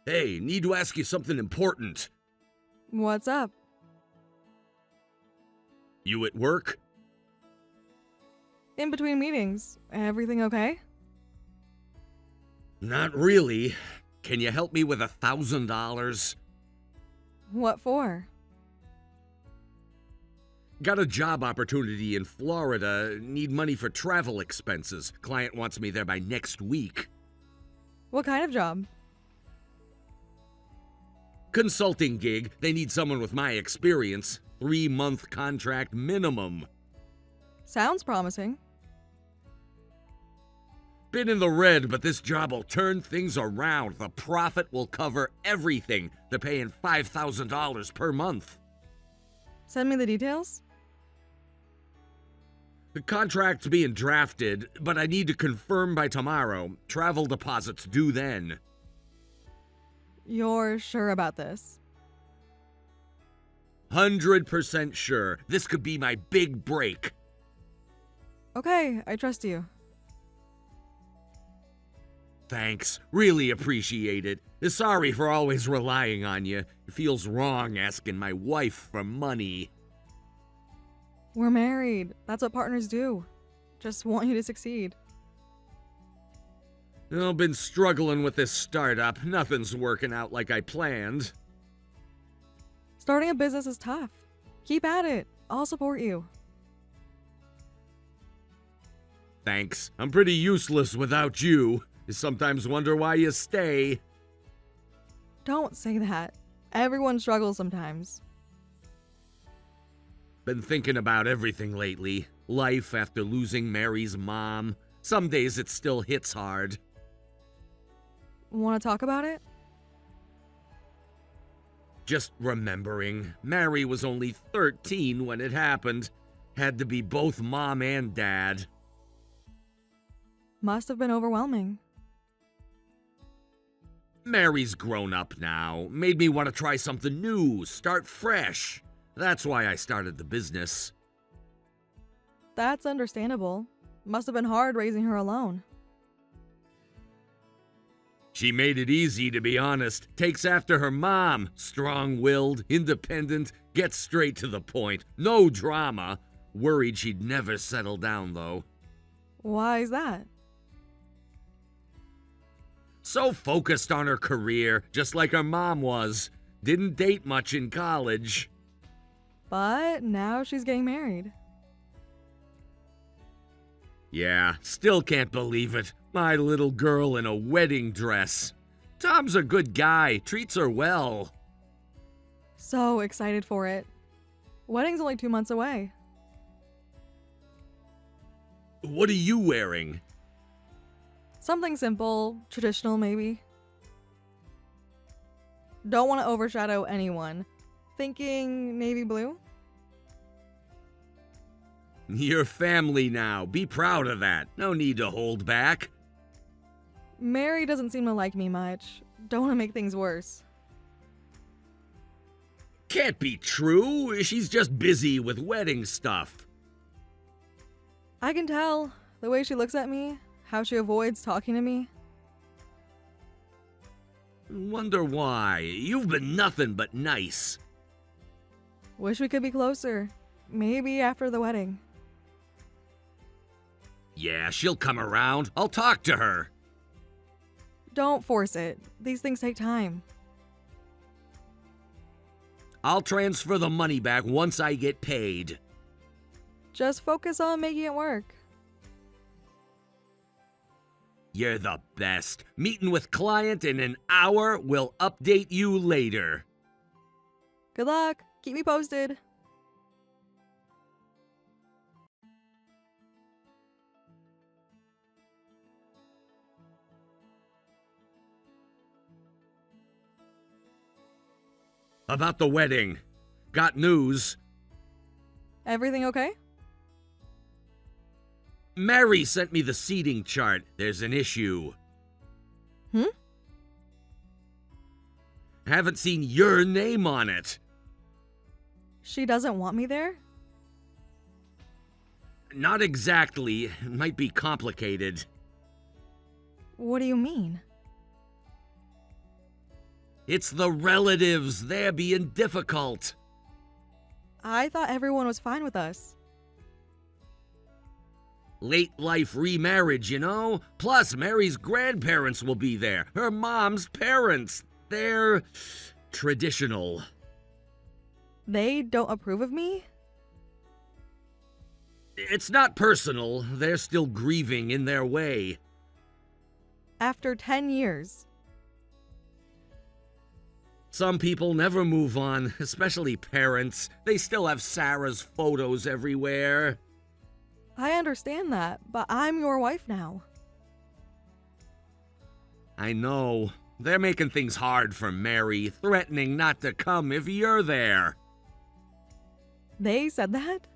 Hey, need to ask you something important. What's up? You at work? In between meetings, everything okay? Not really. Can you help me with $1,000? What for? Got a job opportunity in Florida. Need money for travel expenses. Client wants me there by next week. What kind of job? Consulting gig. They need someone with my experience. 3-month contract minimum. Sounds promising. Been in the red, but this job will turn things around. The profit will cover everything. They're paying $5,000 per month. Send me the details? The contract's being drafted, but I need to confirm by tomorrow. Travel deposits due then. You're sure about this? 100% sure. This could be my big break. Okay, I trust you. Thanks. Really appreciate it. Sorry for always relying on you. It feels wrong asking my wife for money. We're married. That's what partners do. Just want you to succeed. I've been struggling with this startup. Nothing's working out like I planned. Starting a business is tough. Keep at it. I'll support you. Thanks. I'm pretty useless without you. I sometimes wonder why you stay. Don't say that. Everyone struggles sometimes. Been thinking about everything lately. Life after losing Mary's mom. Some days it still hits hard. Want to talk about it? Just remembering, Mary was only 13 when it happened. Had to be both mom and dad. Must have been overwhelming. Mary's grown up now. Made me want to try something new, start fresh. That's why I started the business. That's understandable. Must have been hard raising her alone. She made it easy, to be honest. Takes after her mom. Strong-willed, independent, gets straight to the point. No drama. Worried she'd never settle down, though. Why is that? So focused on her career, just like her mom was. Didn't date much in college. But now she's getting married. Yeah, still can't believe it. My little girl in a wedding dress. Tom's a good guy, treats her well. So excited for it. Wedding's only 2 months away. What are you wearing? Something simple, traditional maybe. Don't want to overshadow anyone. Thinking navy blue? You're family now. Be proud of that. No need to hold back. Mary doesn't seem to like me much. Don't want to make things worse. Can't be true. She's just busy with wedding stuff. I can tell. The way she looks at me, how she avoids talking to me. Wonder why. You've been nothing but nice. Wish we could be closer. Maybe after the wedding. Yeah, she'll come around. I'll talk to her. Don't force it. These things take time. I'll transfer the money back once I get paid. Just focus on making it work. You're the best. Meeting with client in an hour. We'll update you later. Good luck. Keep me posted. About the wedding. Got news. Everything okay? Mary sent me the seating chart. There's an issue. Haven't seen your name on it. She doesn't want me there? Not exactly. It might be complicated. What do you mean? It's the relatives. They're being difficult. I thought everyone was fine with us. Late life remarriage, you know? Plus, Mary's grandparents will be there. Her mom's parents. They're traditional. They don't approve of me? It's not personal. They're still grieving in their way. After 10 years. Some people never move on, especially parents. They still have Sarah's photos everywhere. I understand that, but I'm your wife now. I know. They're making things hard for Mary, threatening not to come if you're there. They said that?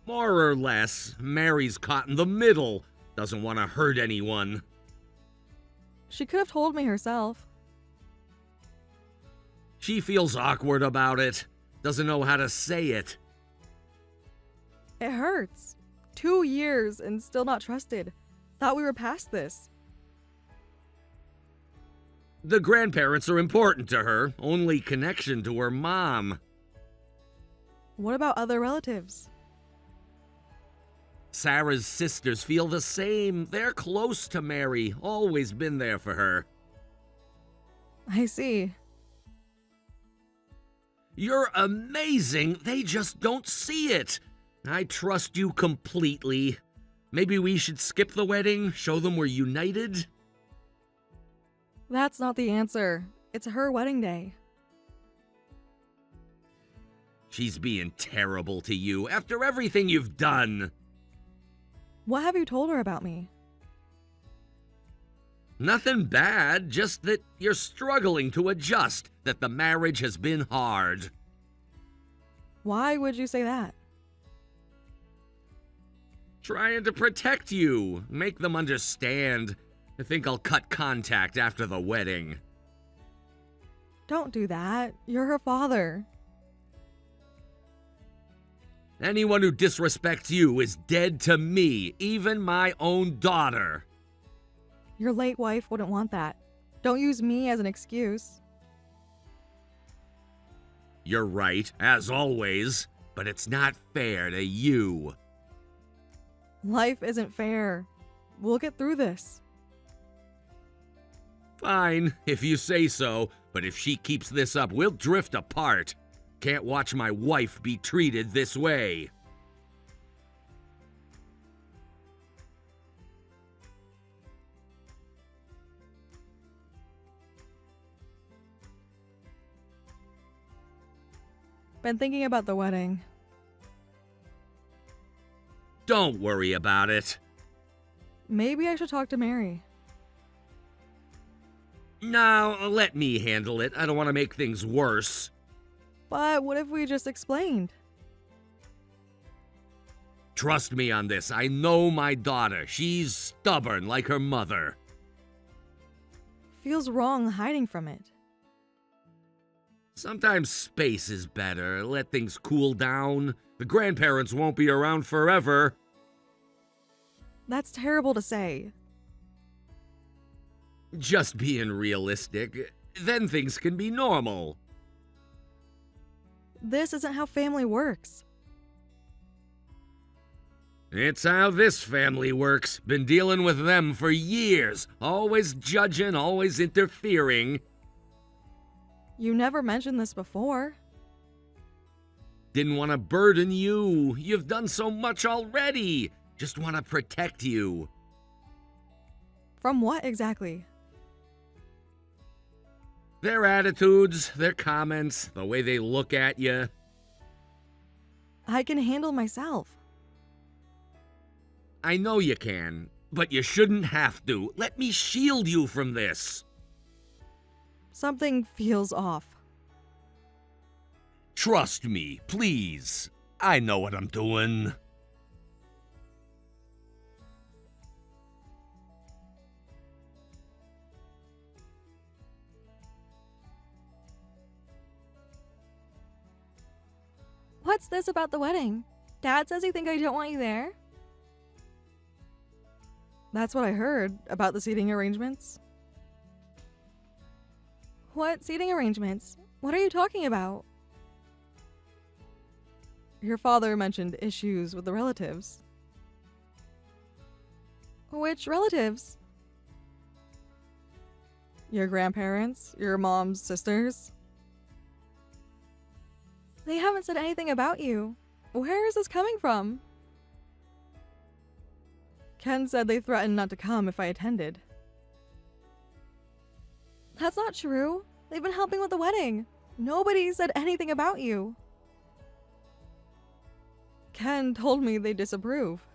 More or less. Mary's caught in the middle. Doesn't want to hurt anyone. She could have told me herself. She feels awkward about it. Doesn't know how to say it. It hurts. 2 years and still not trusted. Thought we were past this. The grandparents are important to her. Only connection to her mom. What about other relatives? Sarah's sisters feel the same. They're close to Mary. Always been there for her. I see. You're amazing. They just don't see it. I trust you completely. Maybe we should skip the wedding, show them we're united? That's not the answer. It's her wedding day. She's being terrible to you after everything you've done. What have you told her about me? Nothing bad, just that you're struggling to adjust, that the marriage has been hard. Why would you say that? Trying to protect you, make them understand. I think I'll cut contact after the wedding. Don't do that. You're her father. Anyone who disrespects you is dead to me, even my own daughter. Your late wife wouldn't want that. Don't use me as an excuse. You're right, as always, but it's not fair to you. Life isn't fair. We'll get through this. Fine, if you say so, but if she keeps this up, we'll drift apart. Can't watch my wife be treated this way. Been thinking about the wedding. Don't worry about it. Maybe I should talk to Mary. No, let me handle it. I don't want to make things worse. But what if we just explained? Trust me on this. I know my daughter. She's stubborn like her mother. Feels wrong hiding from it. Sometimes space is better. Let things cool down. The grandparents won't be around forever. That's terrible to say. Just being realistic. Then things can be normal. This isn't how family works. It's how this family works. Been dealing with them for years. Always judging, always interfering. You never mentioned this before. Didn't want to burden you. You've done so much already. Just want to protect you. From what exactly? Their attitudes, their comments, the way they look at you. I can handle myself. I know you can, but you shouldn't have to. Let me shield you from this. Something feels off. Trust me, please. I know what I'm doing. What's this about the wedding? Dad says you think I don't want you there? That's what I heard about the seating arrangements. What seating arrangements? What are you talking about? Your father mentioned issues with the relatives. Which relatives? Your grandparents? Your mom's sisters? They haven't said anything about you. Where is this coming from? Ken said they threatened not to come if I attended. That's not true. They've been helping with the wedding. Nobody said anything about you. Ken told me they disapprove.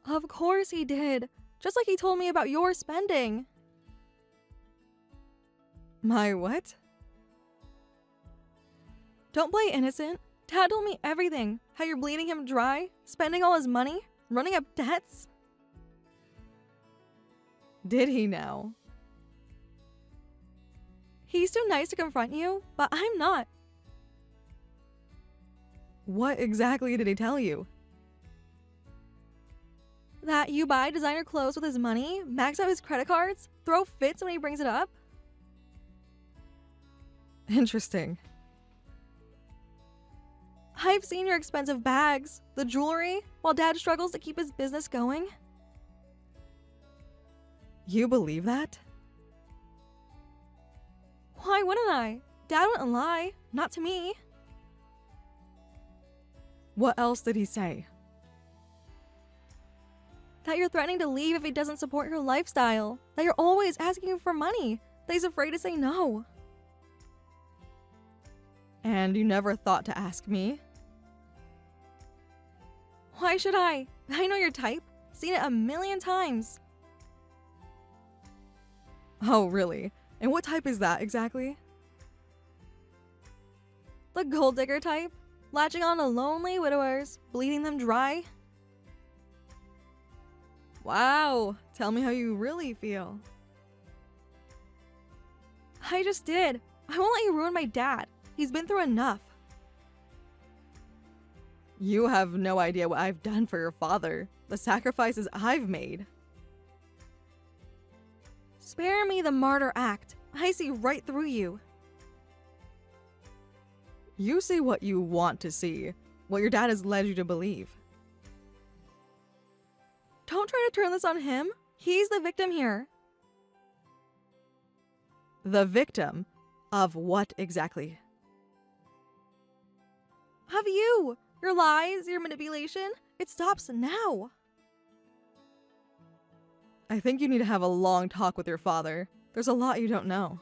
Of course he did. Just like he told me about your spending. My what? Don't play innocent. Dad told me everything. How you're bleeding him dry, spending all his money, running up debts. Did he now? He's too nice to confront you, but I'm not. What exactly did he tell you? That you buy designer clothes with his money, max out his credit cards, throw fits when he brings it up? Interesting. I've seen your expensive bags, the jewelry, while Dad struggles to keep his business going. You believe that? Why wouldn't I? Dad wouldn't lie. Not to me. What else did he say? That you're threatening to leave if he doesn't support your lifestyle. That you're always asking him for money. That he's afraid to say no. And you never thought to ask me? Why should I? I know your type. Seen it a million times. Oh, really? And what type is that exactly? The gold digger type. Latching on to lonely widowers, bleeding them dry. Wow, tell me how you really feel. I just did. I won't let you ruin my dad. He's been through enough. You have no idea what I've done for your father, the sacrifices I've made. Spare me the martyr act. I see right through you. You see what you want to see, what your dad has led you to believe. Don't try to turn this on him. He's the victim here. The victim of what exactly? Of you! Your lies, your manipulation. It stops now. I think you need to have a long talk with your father. There's a lot you don't know.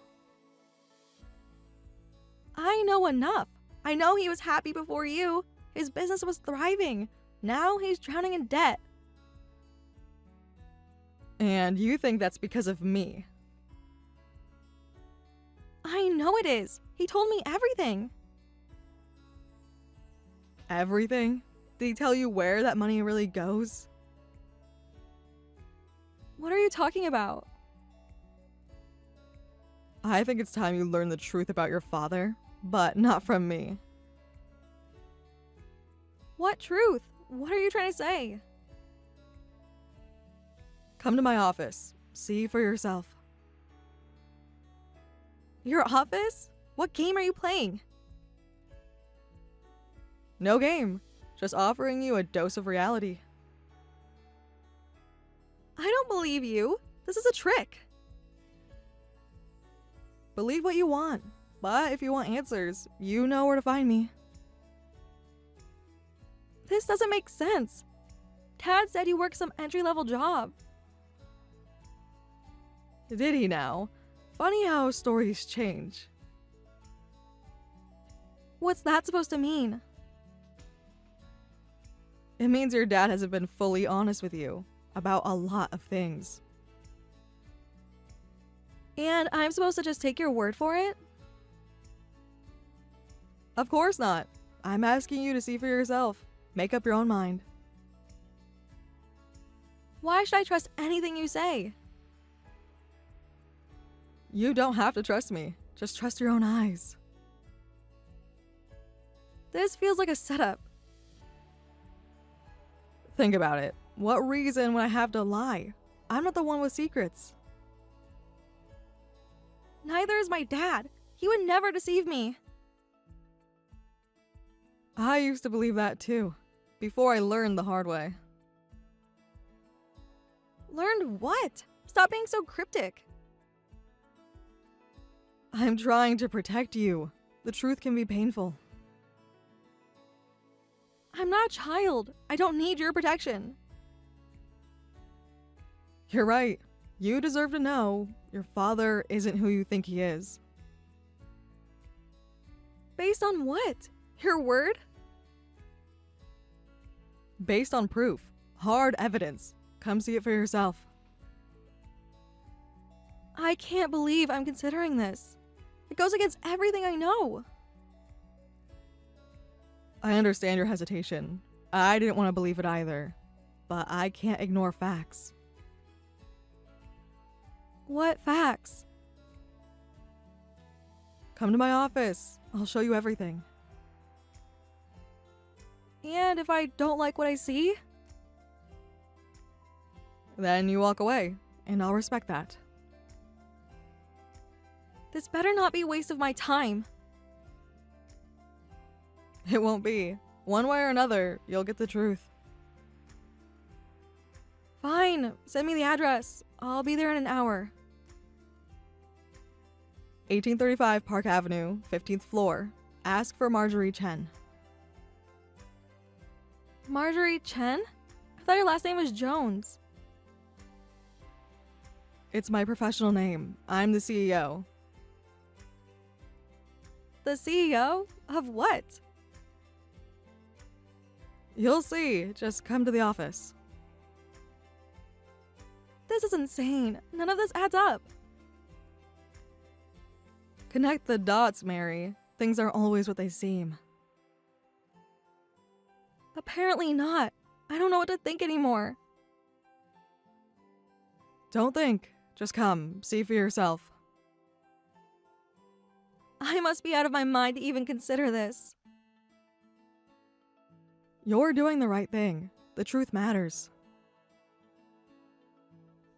I know enough. I know he was happy before you. His business was thriving. Now he's drowning in debt. And you think that's because of me? I know it is. He told me everything. Everything? Did he tell you where that money really goes? What are you talking about? I think it's time you learn the truth about your father, but not from me. What truth? What are you trying to say? Come to my office. See for yourself. Your office? What game are you playing? No game. Just offering you a dose of reality. I don't believe you. This is a trick. Believe what you want. But if you want answers, you know where to find me. This doesn't make sense. Dad said you work some entry-level job. Did he now? Funny how stories change. What's that supposed to mean? It means your dad hasn't been fully honest with you about a lot of things. And I'm supposed to just take your word for it? Of course not. I'm asking you to see for yourself. Make up your own mind. Why should I trust anything you say? You don't have to trust me. Just trust your own eyes. This feels like a setup. Think about it. What reason would I have to lie? I'm not the one with secrets. Neither is my dad. He would never deceive me. I used to believe that too, before I learned the hard way. Learned what? Stop being so cryptic. I'm trying to protect you. The truth can be painful. I'm not a child. I don't need your protection. You're right. You deserve to know your father isn't who you think he is. Based on what? Your word? Based on proof. Hard evidence. Come see it for yourself. I can't believe I'm considering this. It goes against everything I know. I understand your hesitation. I didn't want to believe it either. But I can't ignore facts. What facts? Come to my office. I'll show you everything. And if I don't like what I see, then you walk away, and I'll respect that. This better not be a waste of my time. It won't be. One way or another, you'll get the truth. Fine, send me the address. I'll be there in an hour. 1835 Park Avenue, 15th floor. Ask for Marjorie Chen. Marjorie Chen? I thought your last name was Jones. It's my professional name. I'm the CEO. The CEO? Of what? You'll see. Just come to the office. This is insane. None of this adds up. Connect the dots, Mary. Things aren't always what they seem. Apparently not. I don't know what to think anymore. Don't think. Just come. See for yourself. I must be out of my mind to even consider this. You're doing the right thing. The truth matters.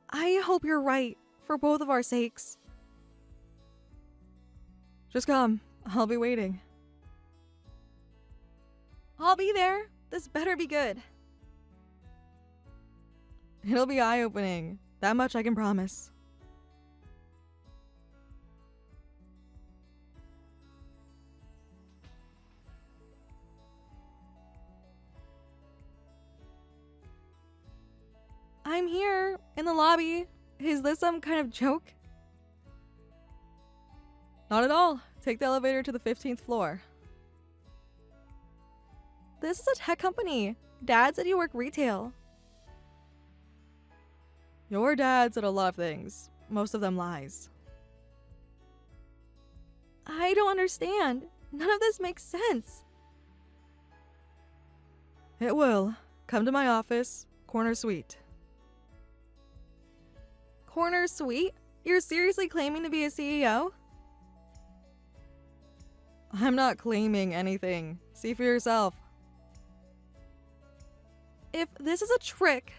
I hope you're right, for both of our sakes. Just come. I'll be waiting. I'll be there. This better be good. It'll be eye-opening. That much I can promise. I'm here, in the lobby. Is this some kind of joke? Not at all. Take the elevator to the 15th floor. This is a tech company. Dad said you work retail. Your dad said a lot of things. Most of them lies. I don't understand. None of this makes sense. It will. Come to my office, corner suite. Corner suite? You're seriously claiming to be a CEO? I'm not claiming anything. See for yourself. If this is a trick...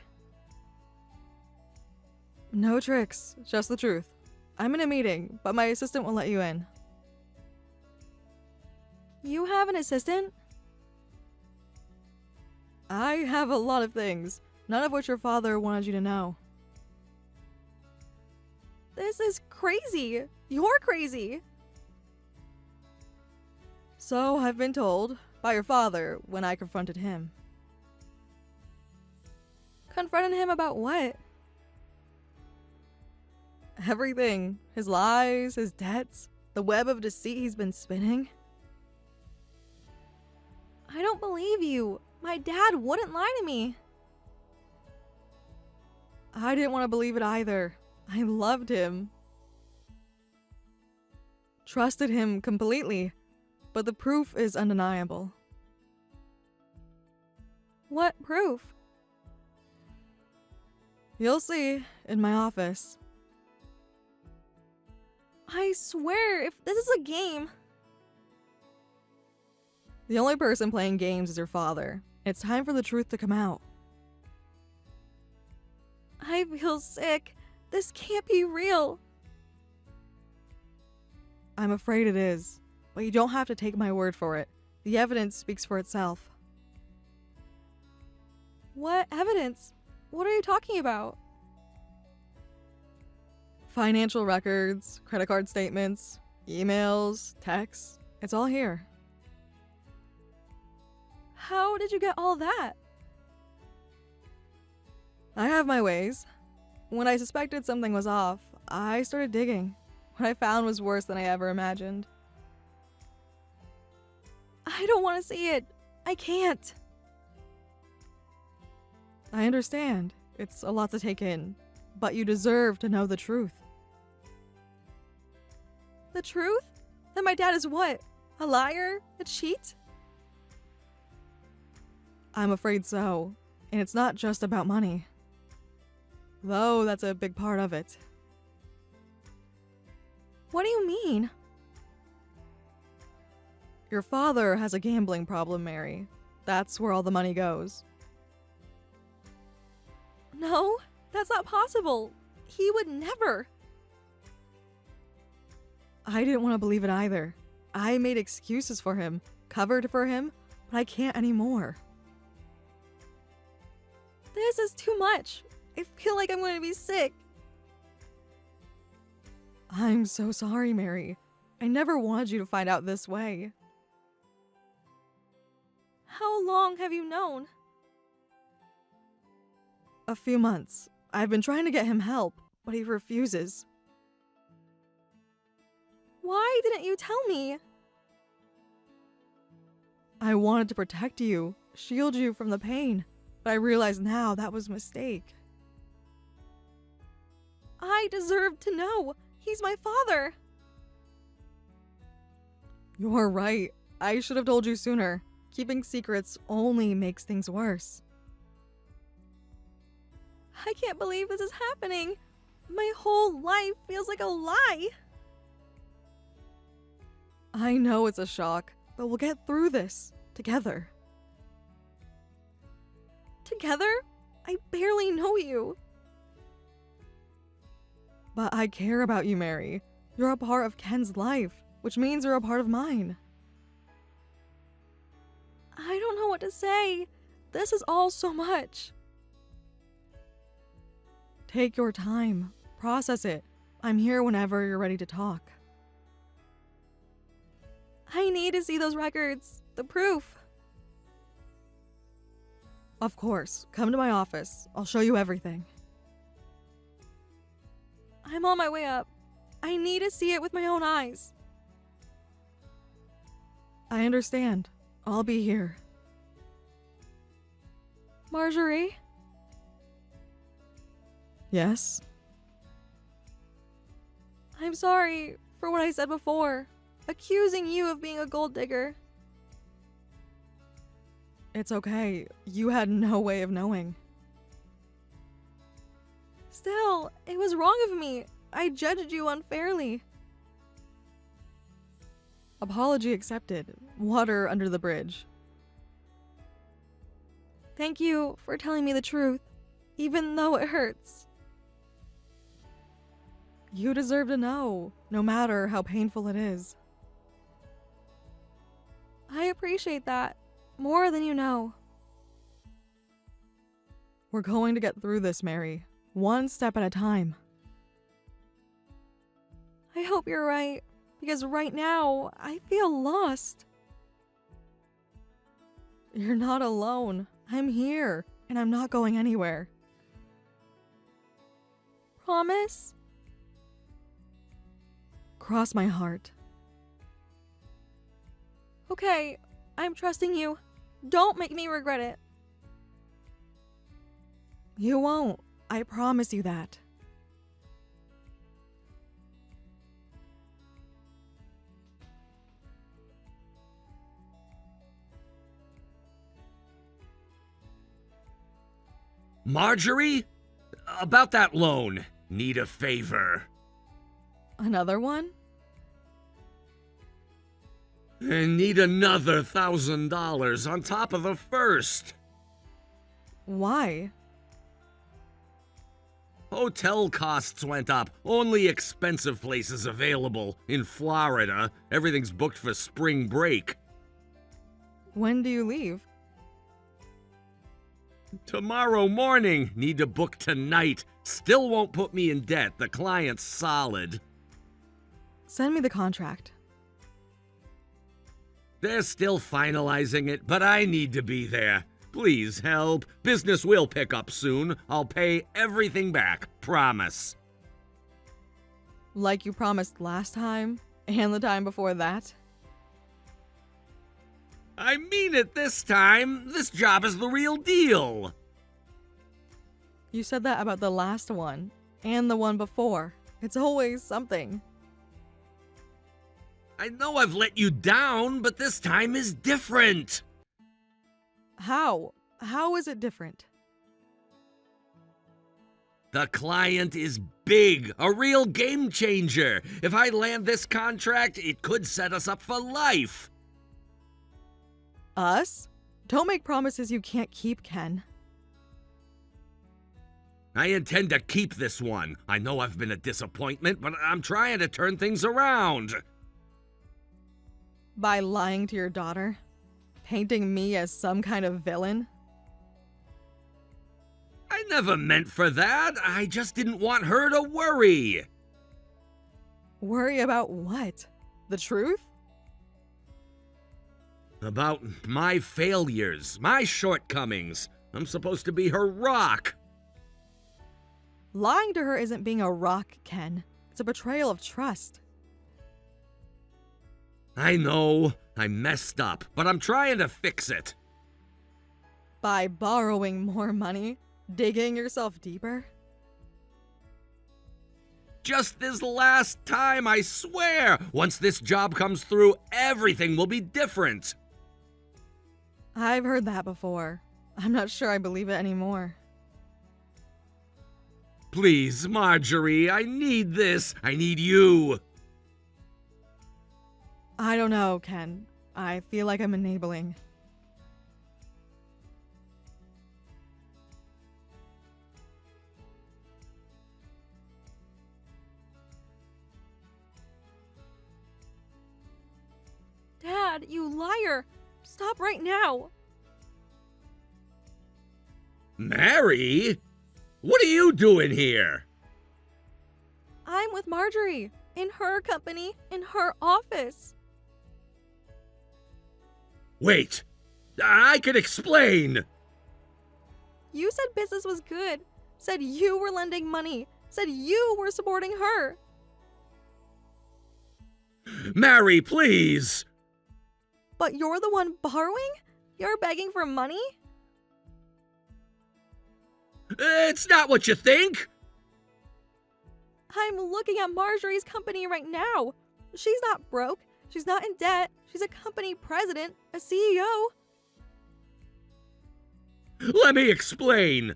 No tricks, just the truth. I'm in a meeting, but my assistant won't let you in. You have an assistant? I have a lot of things, none of which your father wanted you to know. This is crazy. You're crazy. So I've been told by your father when I confronted him. Confronted him about what? Everything. His lies, his debts, the web of deceit he's been spinning. I don't believe you. My dad wouldn't lie to me. I didn't want to believe it either. I loved him. Trusted him completely, but the proof is undeniable. What proof? You'll see in my office. I swear, if this is a game... The only person playing games is your father. It's time for the truth to come out. I feel sick. This can't be real. I'm afraid it is, but you don't have to take my word for it. The evidence speaks for itself. What evidence? What are you talking about? Financial records, credit card statements, emails, texts. It's all here. How did you get all that? I have my ways. When I suspected something was off, I started digging. What I found was worse than I ever imagined. I don't want to see it. I can't. I understand. It's a lot to take in, but you deserve to know the truth. The truth? That my dad is what? A liar? A cheat? I'm afraid so. And it's not just about money. Though that's a big part of it. What do you mean? Your father has a gambling problem, Mary. That's where all the money goes. No, that's not possible. He would never. I didn't want to believe it either. I made excuses for him, covered for him, but I can't anymore. This is too much. I feel like I'm going to be sick. I'm so sorry, Mary. I never wanted you to find out this way. How long have you known? A few months. I've been trying to get him help, but he refuses. Why didn't you tell me? I wanted to protect you, shield you from the pain, but I realize now that was a mistake. I deserve to know. He's my father. You're right. I should have told you sooner. Keeping secrets only makes things worse. I can't believe this is happening. My whole life feels like a lie. I know it's a shock, but we'll get through this together. Together? I barely know you. But I care about you, Mary. You're a part of Ken's life, which means you're a part of mine. I don't know what to say. This is all so much. Take your time. Process it. I'm here whenever you're ready to talk. I need to see those records. The proof. Of course. Come to my office. I'll show you everything. I'm on my way up. I need to see it with my own eyes. I understand. I'll be here. Marjorie? Yes? I'm sorry for what I said before, accusing you of being a gold digger. It's okay. You had no way of knowing. Still, it was wrong of me. I judged you unfairly. Apology accepted. Water under the bridge. Thank you for telling me the truth, even though it hurts. You deserve to know, no matter how painful it is. I appreciate that, more than you know. We're going to get through this, Mary. One step at a time. I hope you're right, because right now, I feel lost. You're not alone. I'm here, and I'm not going anywhere. Promise? Cross my heart. Okay, I'm trusting you. Don't make me regret it. You won't. I promise you that. Marjorie? About that loan. Need a favor. Another one? Need another $1,000 on top of the first. Why? Hotel costs went up. Only expensive places available. In Florida, everything's booked for spring break. When do you leave? Tomorrow morning. Need to book tonight. Still won't put me in debt. The client's solid. Send me the contract. They're still finalizing it, but I need to be there. Please help. Business will pick up soon. I'll pay everything back. Promise. Like you promised last time, and the time before that? I mean it this time. This job is the real deal. You said that about the last one, and the one before. It's always something. I know I've let you down, but this time is different. How? How is it different? The client is big, a real game changer. If I land this contract, it could set us up for life. Us? Don't make promises you can't keep, Ken. I intend to keep this one. I know I've been a disappointment, but I'm trying to turn things around. By lying to your daughter? Painting me as some kind of villain? I never meant for that. I just didn't want her to worry. Worry about what? The truth? About my failures, my shortcomings. I'm supposed to be her rock. Lying to her isn't being a rock, Ken. It's a betrayal of trust. I know, I messed up, but I'm trying to fix it. By borrowing more money? Digging yourself deeper? Just this last time, I swear! Once this job comes through, everything will be different. I've heard that before. I'm not sure I believe it anymore. Please, Marjorie, I need this. I need you. I don't know, Ken. I feel like I'm enabling. Dad, you liar! Stop right now! Mary? What are you doing here? I'm with Marjorie. In her company, in her office. Wait, I can explain. You said business was good. Said you were lending money. Said you were supporting her. Mary, please. But you're the one borrowing? You're begging for money? It's not what you think. I'm looking at Marjorie's company right now. She's not broke. She's not in debt. She's a company president, a CEO. Let me explain.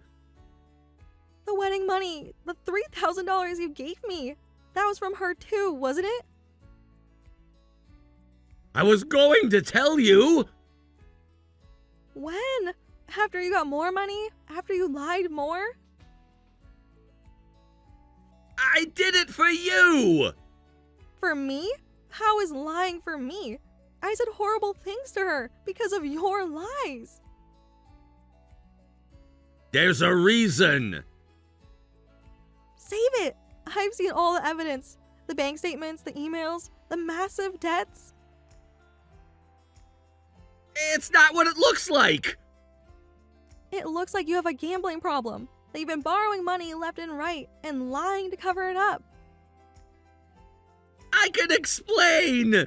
The wedding money, the $3,000 you gave me, that was from her too, wasn't it? I was going to tell you. When? After you got more money? After you lied more? I did it for you. For me? How is lying for me? I said horrible things to her because of your lies. There's a reason. Save it! I've seen all the evidence. The bank statements, the emails, the massive debts. It's not what it looks like. It looks like you have a gambling problem. That you've been borrowing money left and right and lying to cover it up. I can explain.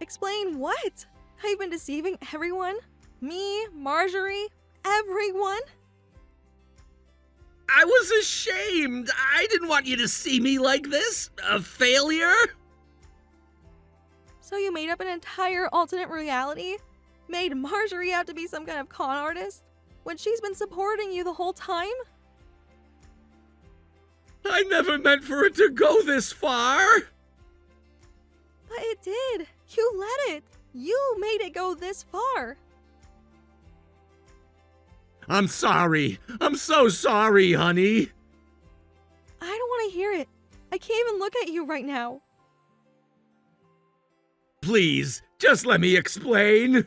Explain what? How you've been deceiving everyone? Me, Marjorie, everyone? I was ashamed. I didn't want you to see me like this. A failure. So you made up an entire alternate reality? Made Marjorie out to be some kind of con artist? When she's been supporting you the whole time? I never meant for it to go this far. But it did. You let it. You made it go this far. I'm sorry. I'm so sorry, honey. I don't want to hear it. I can't even look at you right now. Please, just let me explain.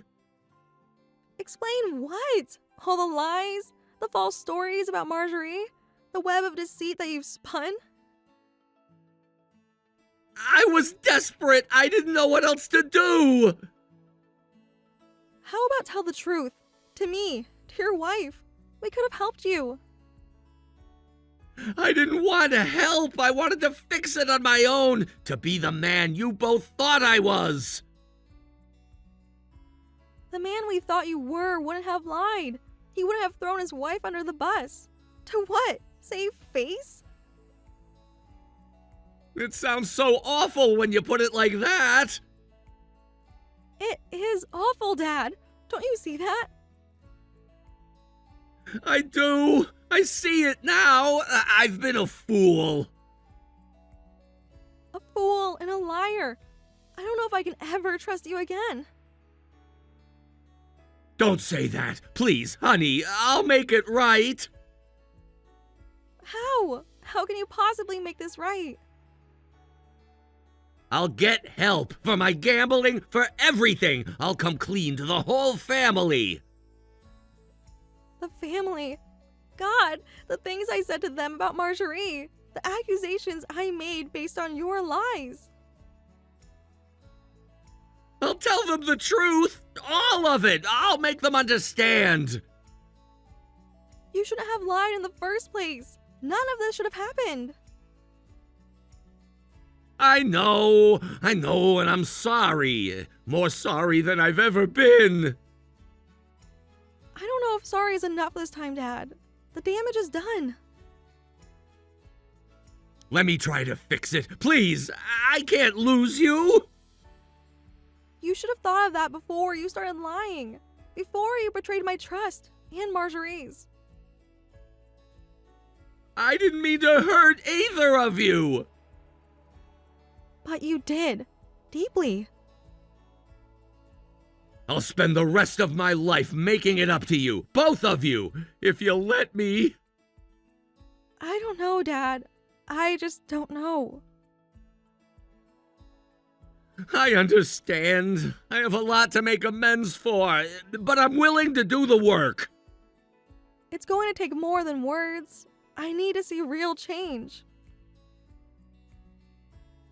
Explain what? All the lies? The false stories about Marjorie? The web of deceit that you've spun? I was desperate. I didn't know what else to do. How about tell the truth? To me, to your wife. We could have helped you. I didn't want to help. I wanted to fix it on my own, to be the man you both thought I was. The man we thought you were wouldn't have lied. He wouldn't have thrown his wife under the bus. To what? Save face? It sounds so awful when you put it like that. It is awful, Dad. Don't you see that? I do. I see it now. I've been a fool. A fool and a liar. I don't know if I can ever trust you again. Don't say that. Please, honey, I'll make it right. How? How can you possibly make this right? I'll get help for my gambling, for everything. I'll come clean to the whole family. The family. God, the things I said to them about Marjorie. The accusations I made based on your lies. I'll tell them the truth. All of it. I'll make them understand. You shouldn't have lied in the first place. None of this should have happened. I know, and I'm sorry. More sorry than I've ever been. I don't know if sorry is enough this time, Dad. The damage is done. Let me try to fix it. Please, I can't lose you. You should have thought of that before you started lying. Before you betrayed my trust and Marjorie's. I didn't mean to hurt either of you. But you did. Deeply. I'll spend the rest of my life making it up to you, both of you, if you'll let me. I don't know, Dad. I just don't know. I understand. I have a lot to make amends for, but I'm willing to do the work. It's going to take more than words. I need to see real change.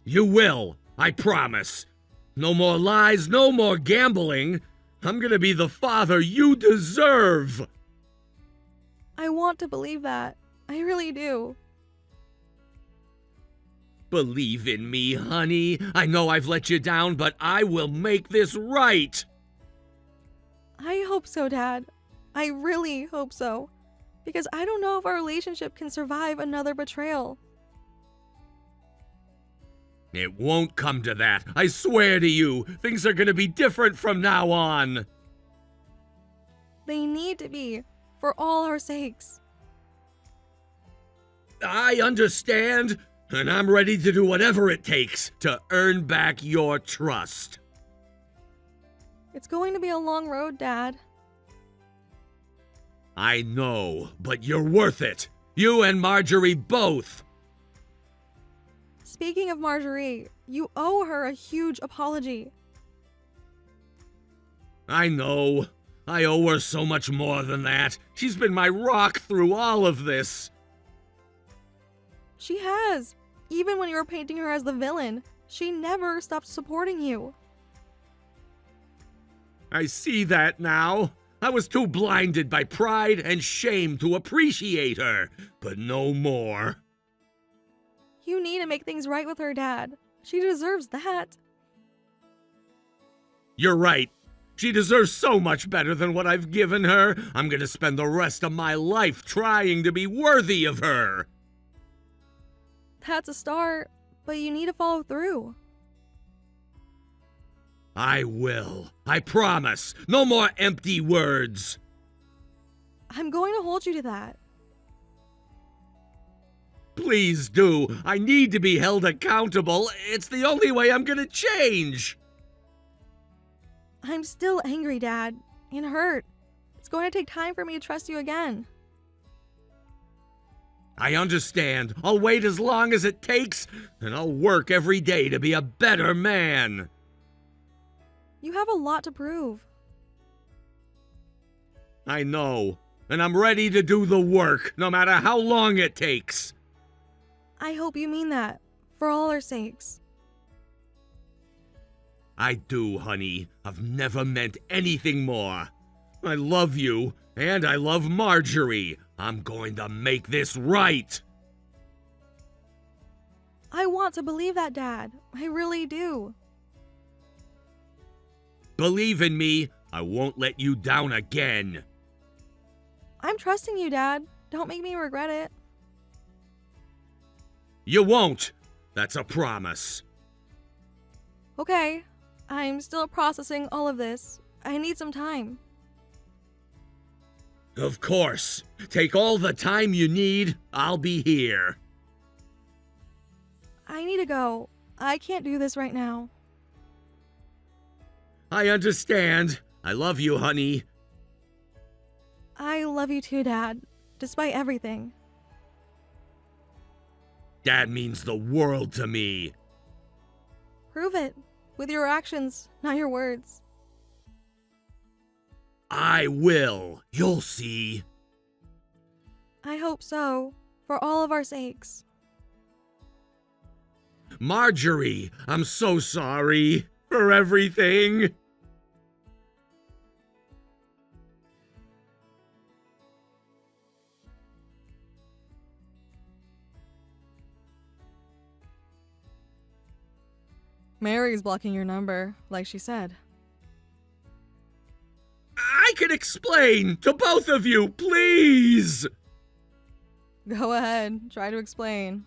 You will, I promise. No more lies, no more gambling. I'm gonna be the father you deserve. I want to believe that. I really do. Believe in me, honey. I know I've let you down, but I will make this right. I hope so, Dad. I really hope so. Because I don't know if our relationship can survive another betrayal. It won't come to that. I swear to you, things are gonna be different from now on. They need to be, for all our sakes. I understand, and I'm ready to do whatever it takes to earn back your trust. It's going to be a long road, Dad. I know, but you're worth it. You and Marjorie both. Speaking of Marjorie, you owe her a huge apology. I know. I owe her so much more than that. She's been my rock through all of this. She has. Even when you were painting her as the villain, she never stopped supporting you. I see that now. I was too blinded by pride and shame to appreciate her, but no more. You need to make things right with her, Dad. She deserves that. You're right. She deserves so much better than what I've given her. I'm gonna spend the rest of my life trying to be worthy of her. That's a start, but you need to follow through. I will. I promise. No more empty words. I'm going to hold you to that. Please do. I need to be held accountable. It's the only way I'm gonna change. I'm still angry, Dad, and hurt. It's going to take time for me to trust you again. I understand. I'll wait as long as it takes, and I'll work every day to be a better man. You have a lot to prove. I know, and I'm ready to do the work, no matter how long it takes. I hope you mean that, for all our sakes. I do, honey. I've never meant anything more. I love you, and I love Marjorie. I'm going to make this right. I want to believe that, Dad. I really do. Believe in me, I won't let you down again. I'm trusting you, Dad. Don't make me regret it. You won't. That's a promise. Okay, I'm still processing all of this. I need some time. Of course. Take all the time you need. I'll be here. I need to go. I can't do this right now. I understand. I love you, honey. I love you too, Dad, despite everything. Dad means the world to me. Prove it. With your actions, not your words. I will. You'll see. I hope so, for all of our sakes. Marjorie, I'm so sorry for everything. Mary's blocking your number, like she said. I can explain to both of you, please. Go ahead, try to explain.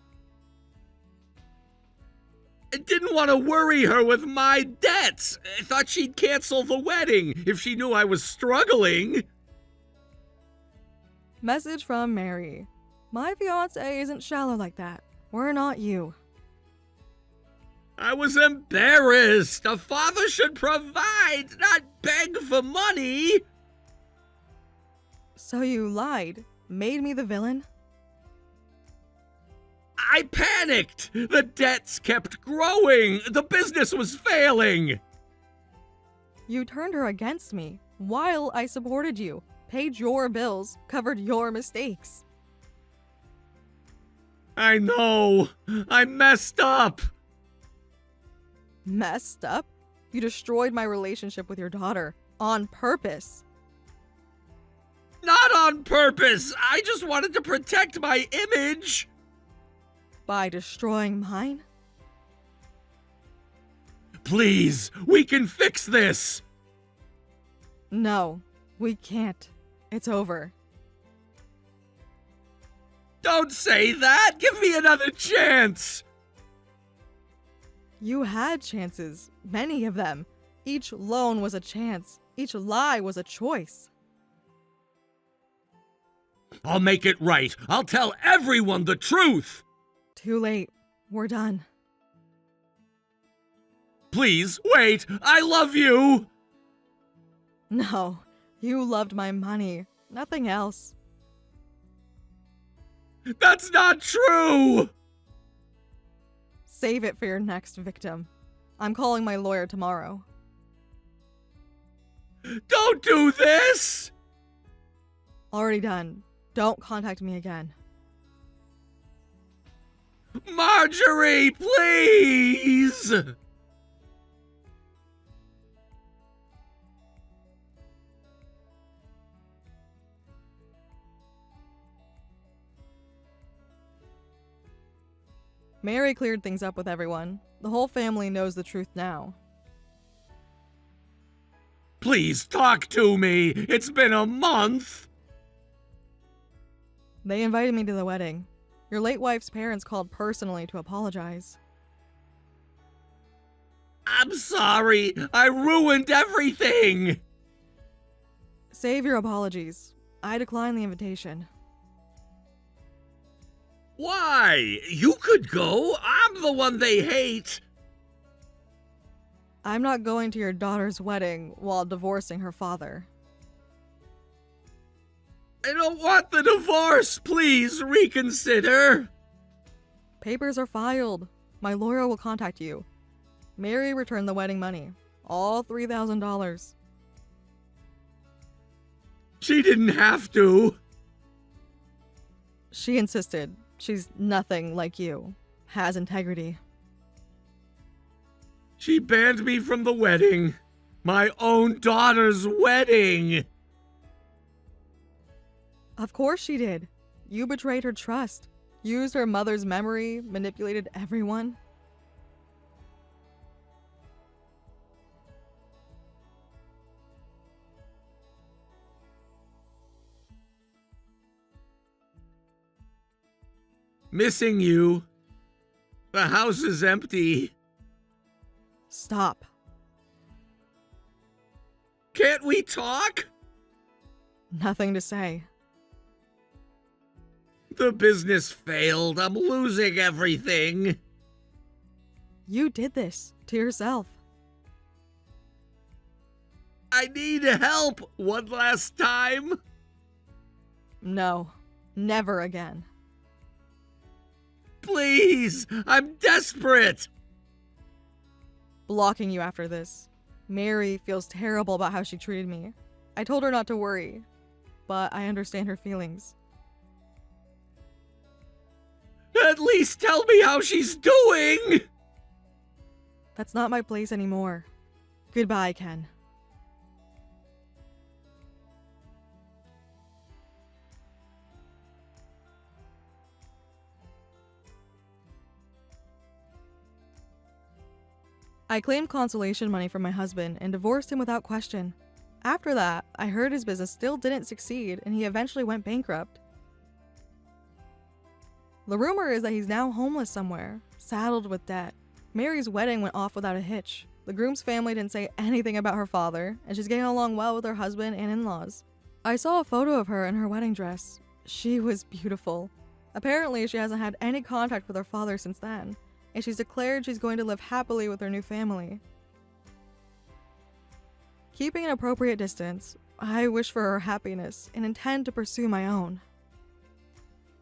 I didn't want to worry her with my debts. I thought she'd cancel the wedding if she knew I was struggling. Message from Mary. My fiance isn't shallow like that. We're not you. I was embarrassed. A father should provide, not beg for money. So you lied, made me the villain? I panicked. The debts kept growing. The business was failing. You turned her against me while I supported you, paid your bills, covered your mistakes. I know. I messed up. Messed up? You destroyed my relationship with your daughter on purpose. Not on purpose. I just wanted to protect my image. By destroying mine? Please, we can fix this. No, we can't. It's over. Don't say that. Give me another chance. You had chances, many of them. Each loan was a chance. Each lie was a choice. I'll make it right. I'll tell everyone the truth. Too late. We're done. Please, wait. I love you. No, you loved my money. Nothing else. That's not true. Save it for your next victim. I'm calling my lawyer tomorrow. Don't do this. Already done. Don't contact me again. Marjorie, please. Mary cleared things up with everyone. The whole family knows the truth now. Please talk to me. It's been a month. They invited me to the wedding. Your late wife's parents called personally to apologize. I'm sorry. I ruined everything. Save your apologies. I decline the invitation. Why? You could go. I'm the one they hate. I'm not going to your daughter's wedding while divorcing her father. I don't want the divorce. Please reconsider. Papers are filed. My lawyer will contact you. Mary returned the wedding money. All $3,000. She didn't have to. She insisted. She's nothing like you. Has integrity. She banned me from the wedding. My own daughter's wedding. Of course she did. You betrayed her trust. Used her mother's memory, manipulated everyone. Missing you. The house is empty. Stop. Can't we talk? Nothing to say. The business failed. I'm losing everything. You did this to yourself. I need help one last time. No, never again. Please, I'm desperate. Blocking you after this. Mary feels terrible about how she treated me. I told her not to worry, but I understand her feelings. At least tell me how she's doing. That's not my place anymore. Goodbye, Ken. I claimed consolation money from my husband and divorced him without question. After that, I heard his business still didn't succeed and he eventually went bankrupt. The rumor is that he's now homeless somewhere, saddled with debt. Mary's wedding went off without a hitch. The groom's family didn't say anything about her father, and she's getting along well with her husband and in-laws. I saw a photo of her in her wedding dress. She was beautiful. Apparently, she hasn't had any contact with her father since then, and she's declared she's going to live happily with her new family. Keeping an appropriate distance, I wish for her happiness and intend to pursue my own.